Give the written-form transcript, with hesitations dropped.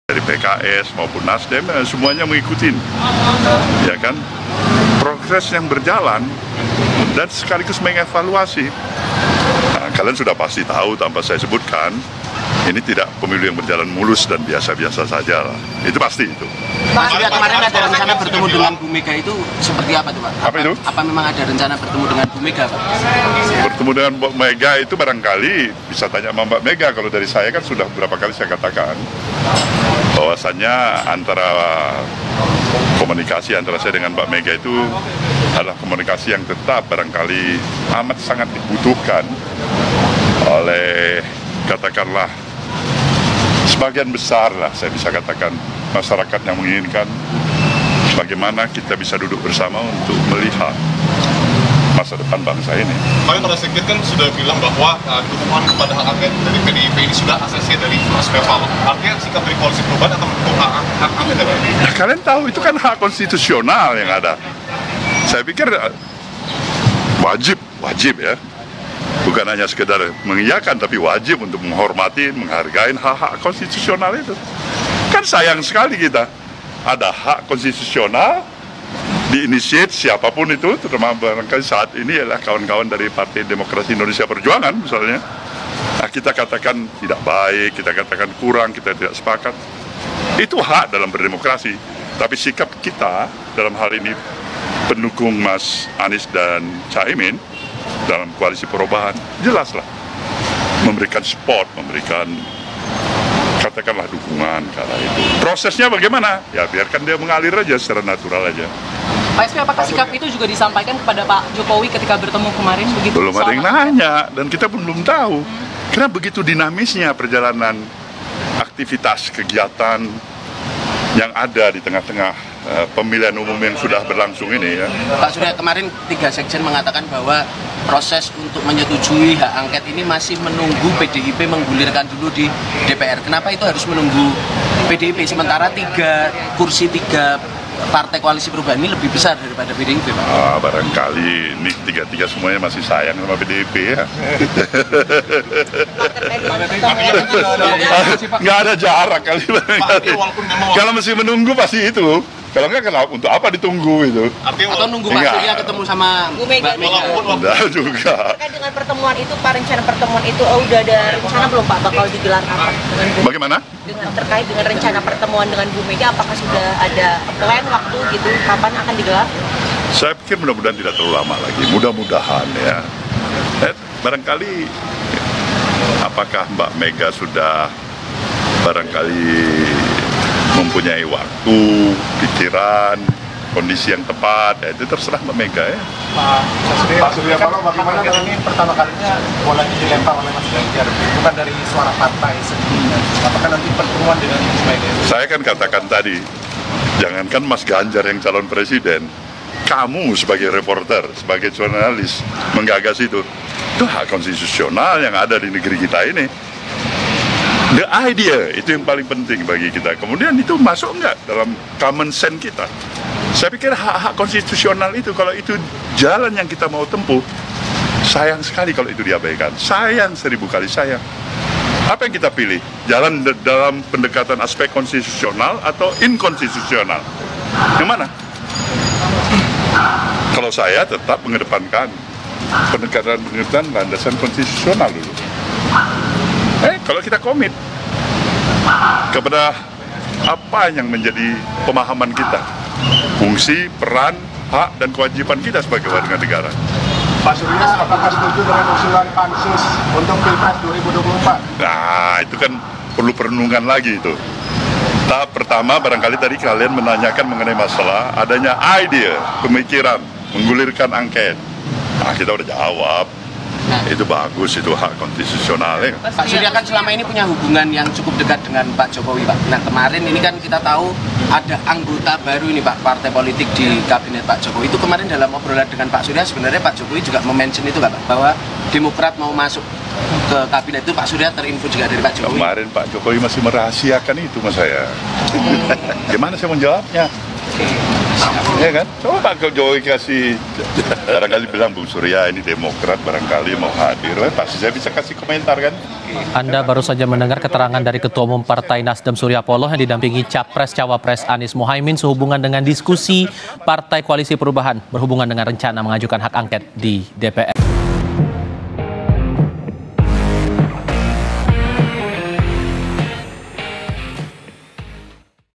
dari PKS maupun Nasdem, semuanya mengikuti, ya kan, progres yang berjalan dan sekaligus mengevaluasi. Nah, kalian sudah pasti tahu tanpa saya sebutkan, ini tidak pemilu yang berjalan mulus dan biasa-biasa saja lah. Itu pasti itu. Pak Surya, kemarin ada rencana bertemu dengan Bu Mega, itu seperti apa tuh Pak? Apa itu? Apa memang ada rencana bertemu dengan Bu Mega Pak? Bertemu dengan Mbak Mega itu barangkali bisa tanya sama Mbak Mega. Kalau dari saya kan sudah beberapa kali saya katakan bahwasannya antara komunikasi antara saya dengan Mbak Mega itu adalah komunikasi yang tetap barangkali amat sangat dibutuhkan oleh, katakanlah, sebagian besar lah saya bisa katakan masyarakat yang menginginkan bagaimana kita bisa duduk bersama untuk melihat masa depan bangsa ini. Kemarin para sekjen kan sudah bilang bahwa dukungan kepada hak angket dari PDIP ini sudah asesnya dari Mas Peval. Artinya sikap dari Koalisi Perubahan akan mendukung hak angket dari PDIP. Nah, kalian tahu itu kan hak konstitusional yang ada. Saya pikir wajib ya. Bukan hanya sekedar mengiyakan, tapi wajib untuk menghormati, menghargai hak-hak konstitusional itu. Kan sayang sekali kita ada hak konstitusional diinisiat siapapun itu, terutama barangkali saat ini adalah kawan-kawan dari Partai Demokrasi Indonesia Perjuangan misalnya. Nah, kita katakan tidak baik, kita katakan kurang, kita tidak sepakat. Itu hak dalam berdemokrasi. Tapi sikap kita dalam hal ini pendukung Mas Anies dan Caimin dalam koalisi perubahan, jelaslah memberikan support, memberikan katakanlah dukungan kala itu. Prosesnya bagaimana? Ya biarkan dia mengalir aja secara natural aja. Pak SB, apakah sikap itu juga disampaikan kepada Pak Jokowi ketika bertemu kemarin? Begitu, belum ada yang nanya dan kita pun belum tahu. Karena begitu dinamisnya perjalanan aktivitas kegiatan yang ada di tengah-tengah pemilihan umum yang sudah berlangsung ini ya. Pak Surya, kemarin 3 sekjen mengatakan bahwa proses untuk menyetujui hak angket ini masih menunggu PDIP menggulirkan dulu di DPR. Kenapa itu harus menunggu PDIP sementara 3 kursi 3 partai koalisi perubahan ini lebih besar daripada PDIP, Pak? Barangkali ini 3 semuanya masih sayang sama PDIP ya. Nggak ada jarak kali. Kalau masih menunggu pasti itu. Kalau nggak, kenapa? Untuk apa ditunggu itu? Atau nunggu Pak Surya ketemu sama Bu Mega? Enggak juga. Terkait dengan pertemuan itu, Pak, rencana pertemuan itu udah ada rencana belum Pak bakal digelar kapan? Bagaimana? Terkait dengan rencana pertemuan dengan Bu Mega, apakah sudah ada plan waktu gitu kapan akan digelar? Saya pikir mudah-mudahan tidak terlalu lama lagi. Mudah-mudahan ya. Barangkali apakah Mbak Mega sudah barangkali mempunyai waktu, pikiran, kondisi yang tepat, ya itu terserah Mbak Mega ya. Pak Surya Paloh, bagaimana ini pertama kalinya bola ini dilempar oleh Mas Ganjar, bukan dari suara partai sebelumnya. Apakah nanti pertemuan dengan Mas Mega? Saya kan katakan tadi, jangankan Mas Ganjar yang calon presiden, kamu sebagai reporter, sebagai jurnalis menggagas itu hak konstitusional yang ada di negeri kita ini. The idea itu yang paling penting bagi kita. Kemudian itu masuk nggak dalam common sense kita? Saya pikir hak-hak konstitusional itu, kalau itu jalan yang kita mau tempuh, sayang sekali kalau itu diabaikan. Sayang 1000 kali sayang. Apa yang kita pilih? Jalan dalam pendekatan aspek konstitusional atau inkonstitusional? Yang mana? Kalau saya tetap mengedepankan pendekatan landasan konstitusional dulu. Kalau kita komit kepada apa yang menjadi pemahaman kita, fungsi, peran, hak, dan kewajiban kita sebagai warga negara. Pak Surya, apakah setuju dengan usulan pansus untuk Pilpres 2024? Nah, itu kan perlu perenungan lagi itu. Tahap pertama, barangkali tadi kalian menanyakan mengenai masalah adanya ide, pemikiran, menggulirkan angket. Nah, kita udah jawab. Nah, itu bagus, itu hak konstitusional ya. Pak Surya kan selama ini punya hubungan yang cukup dekat dengan Pak Jokowi, Pak. Nah, kemarin ini kan kita tahu ada anggota baru ini, Pak, partai politik di kabinet Pak Jokowi. Itu kemarin dalam obrolan dengan Pak Surya, sebenarnya Pak Jokowi juga mention itu nggak, Pak? Bahwa Demokrat mau masuk ke kabinet itu. Pak Surya terinfo juga dari Pak Jokowi. Kemarin Pak Jokowi masih merahasiakan itu sama saya. Gimana saya menjawabnya? Ya kan? Coba Pak Jokowi kasih, barangkali bilang Bung Surya ini Demokrat, barangkali mau hadir, pasti saya bisa kasih komentar kan. Anda baru saja mendengar keterangan dari Ketua Umum Partai Nasdem Surya Paloh yang didampingi Capres-Cawapres Anies Mohaimin sehubungan dengan diskusi Partai Koalisi Perubahan berhubungan dengan rencana mengajukan hak angket di DPR.